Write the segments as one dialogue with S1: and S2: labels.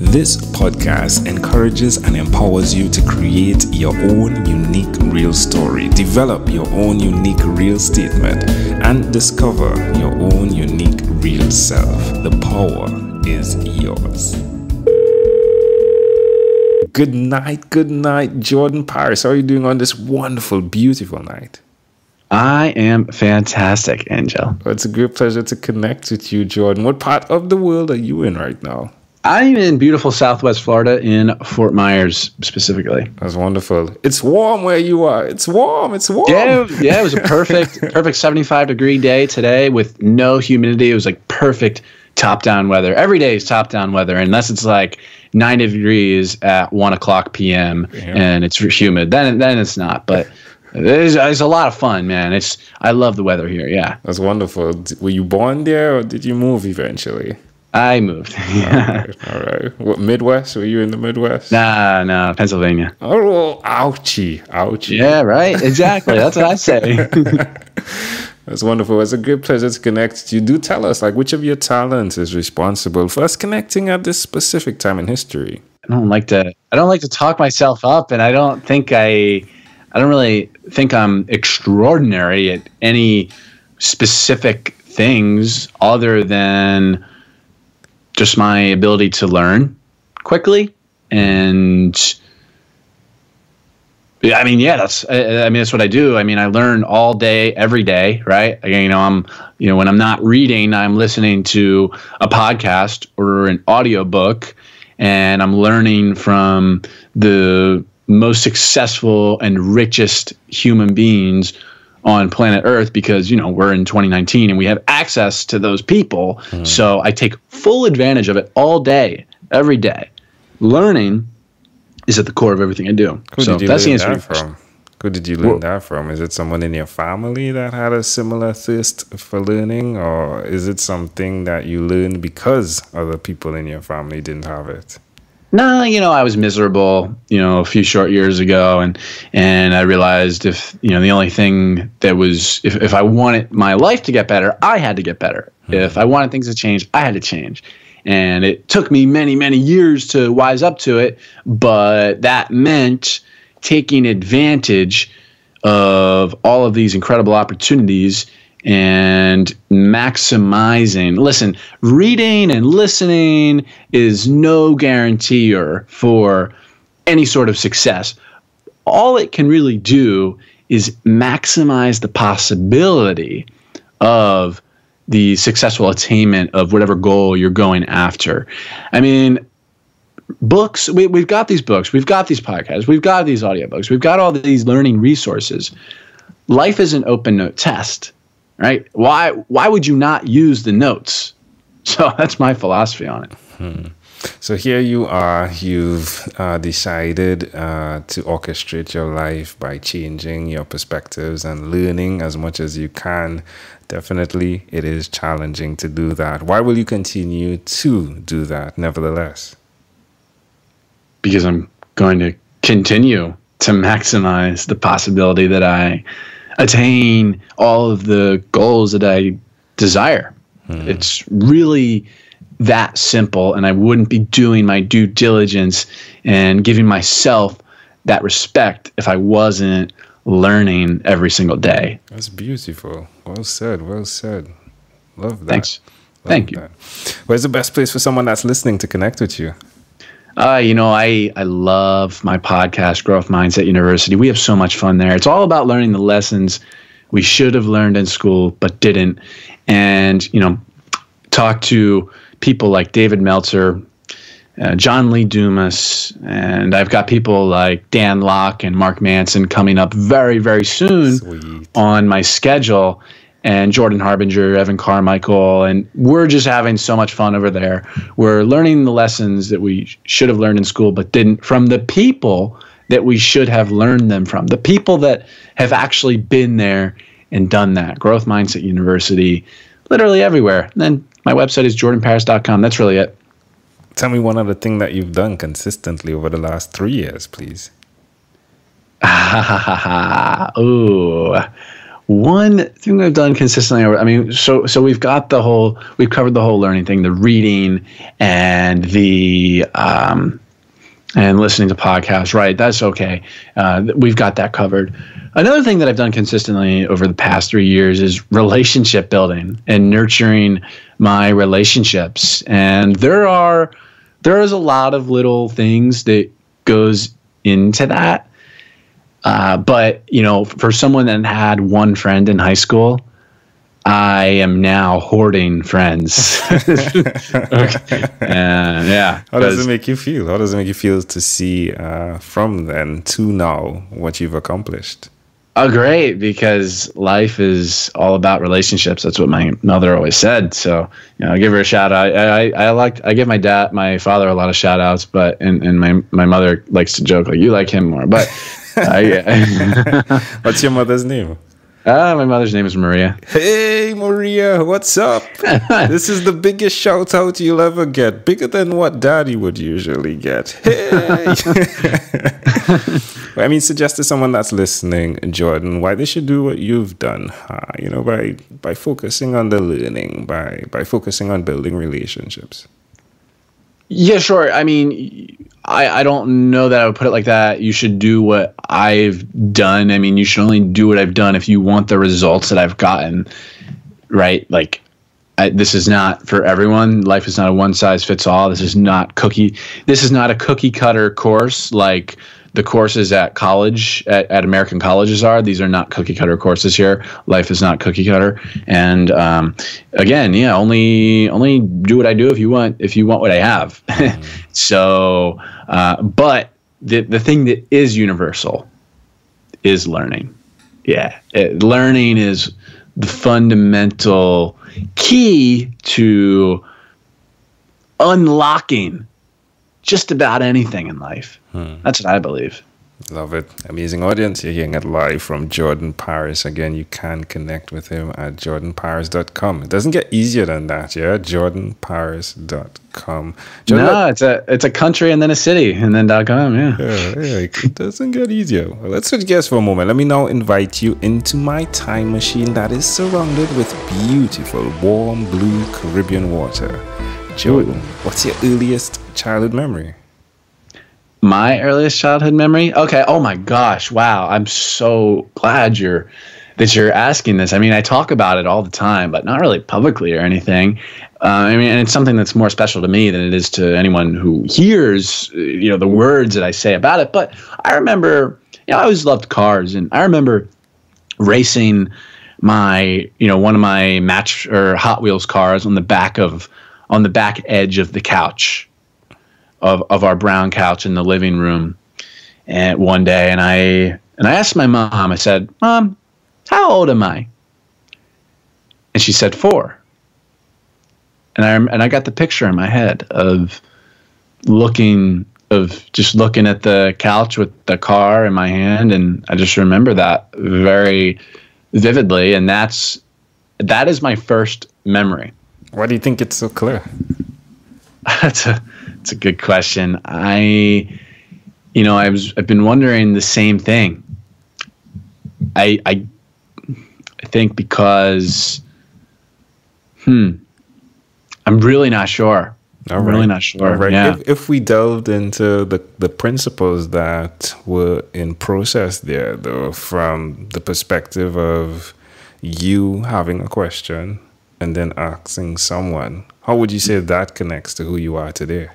S1: This podcast encourages and empowers you to create your own unique real story, develop your own unique real statement, and discover your own unique real self. The power is yours. Good night, Jordan Paris. How are you doing on this wonderful, beautiful night?
S2: I am fantastic, Angel.
S1: Well, it's a great pleasure to connect with you, Jordan. What part of the world are you in right now?
S2: I'm in beautiful Southwest Florida in Fort Myers specifically.
S1: That's wonderful. It's warm where you are. It's warm.
S2: Yeah, it was a perfect 75-degree day today with no humidity. It was like perfect top-down weather. Every day is top-down weather unless it's like 90 degrees at 1 o'clock p.m. and it's humid. Then it's not, but it's a lot of fun, man. I love the weather here, yeah.
S1: That's wonderful. Were you born there or did you move eventually?
S2: I moved.
S1: All right. What, Midwest? Were you in the Midwest?
S2: Nah, Pennsylvania.
S1: Oh, ouchie.
S2: Yeah, right. Exactly. That's what I say.
S1: That's wonderful. It's a great pleasure to connect with you. Do tell us, which of your talents is responsible for us connecting at this specific time in history?
S2: I don't like to talk myself up, and I don't really think I'm extraordinary at any specific things other than just my ability to learn quickly. And that's what I do. I mean, I learn all day, every day, right? When I'm not reading, I'm listening to a podcast or an audiobook, and I'm learning from the most successful and richest human beings on planet Earth because, we're in 2019 and we have access to those people. So I take full advantage of it all day, every day. Learning is at the core of everything I do.
S1: Who did you learn that from? Who did you learn that from? Is it someone in your family that had a similar thirst for learning, or is it something that you learned because other people in your family didn't have it?
S2: No, I was miserable, a few short years ago, and I realized if the only thing that was if I wanted my life to get better, I had to get better. If I wanted things to change, I had to change. And it took me many, many years to wise up to it, but that meant taking advantage of all of these incredible opportunities and maximizing. Listen, reading and listening is no guarantor for any sort of success. All it can really do is maximize the possibility of the successful attainment of whatever goal you're going after. I mean, books, we've got these books, we've got these podcasts, we've got these audiobooks, we've got all these learning resources. Life is an open note test. Right? Why would you not use the notes? So that's my philosophy on it.
S1: So here you are. You've decided to orchestrate your life by changing your perspectives and learning as much as you can. Definitely, it is challenging to do that. Why will you continue to do that, nevertheless?
S2: Because I'm going to continue to maximize the possibility that I attain all of the goals that I desire. It's really that simple, and I wouldn't be doing my due diligence and giving myself that respect if I wasn't learning every single day.
S1: That's beautiful. Well said. Love that.
S2: Thanks. Thank you.
S1: Where's the best place for someone that's listening to connect with you?
S2: I love my podcast, Growth Mindset University. We have so much fun there. It's all about learning the lessons we should have learned in school but didn't. And, talk to people like David Meltzer, John Lee Dumas, and I've got people like Dan Locke and Mark Manson coming up very, very soon on my schedule. And Jordan Harbinger, Evan Carmichael, and we're just having so much fun over there. We're learning the lessons that we should have learned in school but didn't from the people that we should have learned them from, the people that have actually been there and done that. Growth Mindset University, literally everywhere. And then my website is jordanparis.com. That's really it.
S1: Tell me one other thing that you've done consistently over the last 3 years, please.
S2: Ooh. one thing I've done consistently, I mean, so we've covered the whole learning thing, the reading and the and listening to podcasts, right? That's okay. We've got that covered. Another thing that I've done consistently over the past 3 years is relationship building and nurturing my relationships. And there is a lot of little things that goes into that. But, for someone that had one friend in high school, I am now hoarding friends. Yeah.
S1: How does it make you feel? How does it make you feel to see from then to now what you've accomplished?
S2: Oh, great, because life is all about relationships. That's what my mother always said. So, I give her a shout out. I give my father a lot of shout outs, but and my mother likes to joke like, you like him more. But
S1: what's your mother's name?
S2: My mother's name is Maria.
S1: Hey, Maria, what's up? This is the biggest shout out you'll ever get. Bigger than what Daddy would usually get. Hey! I mean, suggest to someone that's listening, Jordan, why they should do what you've done. By focusing on the learning, by focusing on building relationships.
S2: Yeah, sure. I mean, I don't know that I would put it like that. You should do what I've done. I mean, you should only do what I've done if you want the results that I've gotten, right? Like, this is not for everyone. Life is not a one size fits all. This is not a cookie cutter course like the courses at college, at American colleges are. These are not cookie cutter courses here. Life is not cookie cutter. And again, yeah, only do what I do if you want what I have. So, but the thing that is universal is learning. Yeah, learning is the fundamental key to unlocking just about anything in life. That's what I believe.
S1: Love it. Amazing audience. You're hearing it live from Jordan Paris. Again, you can connect with him at jordanparis.com. It doesn't get easier than that, yeah? jordanparis.com.
S2: No, it's a country and then a city and then .com, yeah.
S1: It doesn't get easier. Well, let's switch gears for a moment. Let me now invite you into my time machine that is surrounded with beautiful, warm, blue Caribbean water. Jordan, what's your earliest childhood memory?
S2: My earliest childhood memory? Okay. Oh my gosh. Wow. I'm so glad that you're asking this. I mean, I talk about it all the time, but not really publicly or anything. And it's something that's more special to me than it is to anyone who hears, the words that I say about it. But I remember, I always loved cars, and I remember racing one of my match or Hot Wheels cars on the back edge of the couch. Of our brown couch in the living room, and one day, and I asked my mom. I said, "Mom, how old am I?" And she said 4. And I got the picture in my head of just looking at the couch with the car in my hand, and I just remember that very vividly. And that is my first memory.
S1: Why do you think it's so clear?
S2: It's a good question. I've been wondering the same thing. I think because I'm really not sure. I'm really not sure.
S1: All right.
S2: Yeah.
S1: If we delved into the principles that were in process there, though, from the perspective of you having a question and then asking someone, how would you say that connects to who you are today?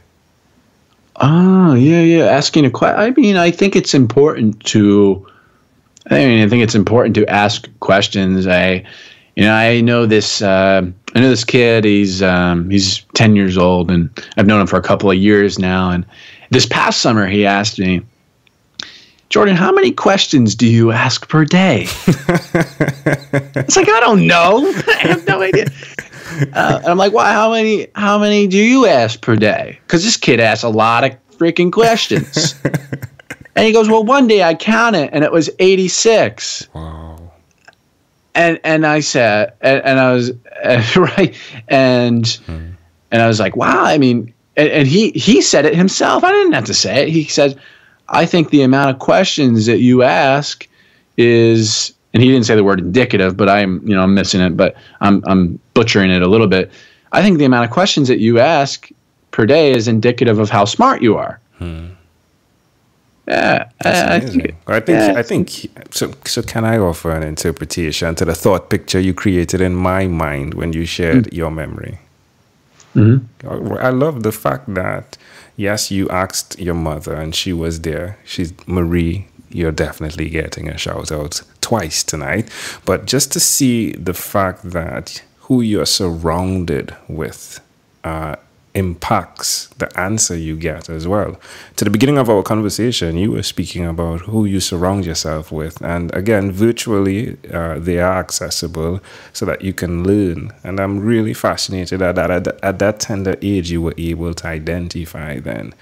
S2: Oh, yeah. Asking a question. I mean, I think it's important to ask questions. I know this kid. He's 10 years old, and I've known him for a couple of years now. And this past summer, he asked me, "Jordan, how many questions do you ask per day?" It's like, I don't know. I have no idea. And I'm like, "Why? How many do you ask per day?" Because this kid asks a lot of freaking questions. And he goes, "Well, one day I counted, and it was 86."
S1: Wow.
S2: And I said, and I was right, and I was like, "Wow." I mean, and he said it himself. I didn't have to say it. He said, "I think the amount of questions that you ask is and he didn't say the word indicative, but I'm missing it, but I'm butchering it a little bit. I think the amount of questions that you ask per day is indicative of how smart you are. Yeah,
S1: I think so. So can I offer an interpretation to the thought picture you created in my mind when you shared your memory? I love the fact that, yes, you asked your mother and she was there. She's Marie. You're definitely getting a shout out twice tonight. But just to see the fact that who you're surrounded with impacts the answer you get as well. To the beginning of our conversation, you were speaking about who you surround yourself with. And again, virtually, they are accessible so that you can learn. And I'm really fascinated at that tender age, you were able to identify then,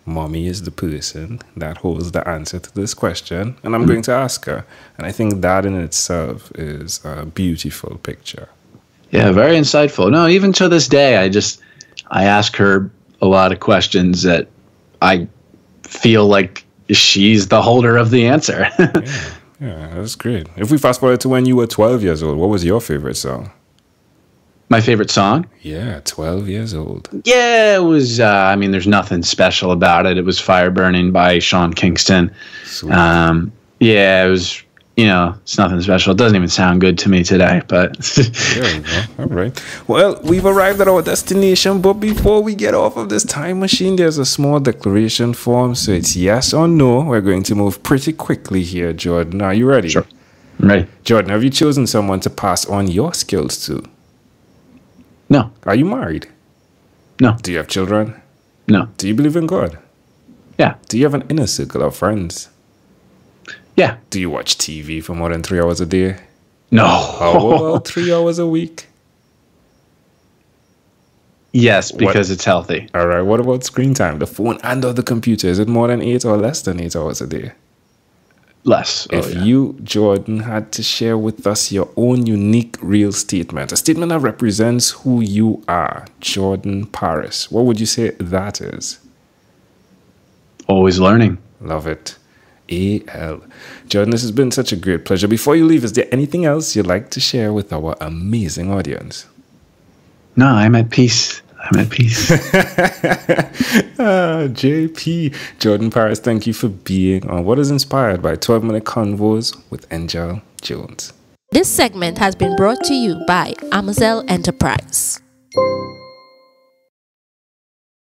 S1: mommy is the person that holds the answer to this question. And I'm going to ask her. And I think that in itself is a beautiful picture.
S2: Yeah, very insightful. No, even to this day, I ask her a lot of questions that I feel like she's the holder of the answer.
S1: Yeah, that's great. If we fast forward to when you were 12 years old, what was your favorite song?
S2: My favorite song?
S1: Yeah, 12 years old.
S2: Yeah, it was, there's nothing special about it. It was Fire Burning by Sean Kingston.
S1: Sweet.
S2: Yeah, it was, it's nothing special. It doesn't even sound good to me today, but.
S1: There we go. All right. Well, we've arrived at our destination, but before we get off of this time machine, there's a small declaration form. So it's yes or no. We're going to move pretty quickly here, Jordan. Are you ready?
S2: Sure. I'm ready.
S1: Jordan, have you chosen someone to pass on your skills to?
S2: No.
S1: Are you married?
S2: No.
S1: Do you have children?
S2: No.
S1: Do you believe in God?
S2: Yeah.
S1: Do you have an inner circle of friends?
S2: Yeah.
S1: Do you watch TV for more than 3 hours a day?
S2: No.
S1: How about 3 hours a week?
S2: Yes, because it's healthy.
S1: All right. What about screen time? The phone and or the computer? Is it more than 8 or less than 8 hours a day?
S2: Less.
S1: If you, Jordan, had to share with us your own unique real statement, a statement that represents who you are, Jordan Paris, what would you say that is?
S2: Always learning.
S1: Love it. AL. Jordan, this has been such a great pleasure. Before you leave, is there anything else you'd like to share with our amazing audience?
S2: No, I'm at peace.
S1: JP. Jordan Paris, thank you for being on what is inspired by 12-minute Convos with Angel Jones.
S3: This segment has been brought to you by Amazel Enterprise.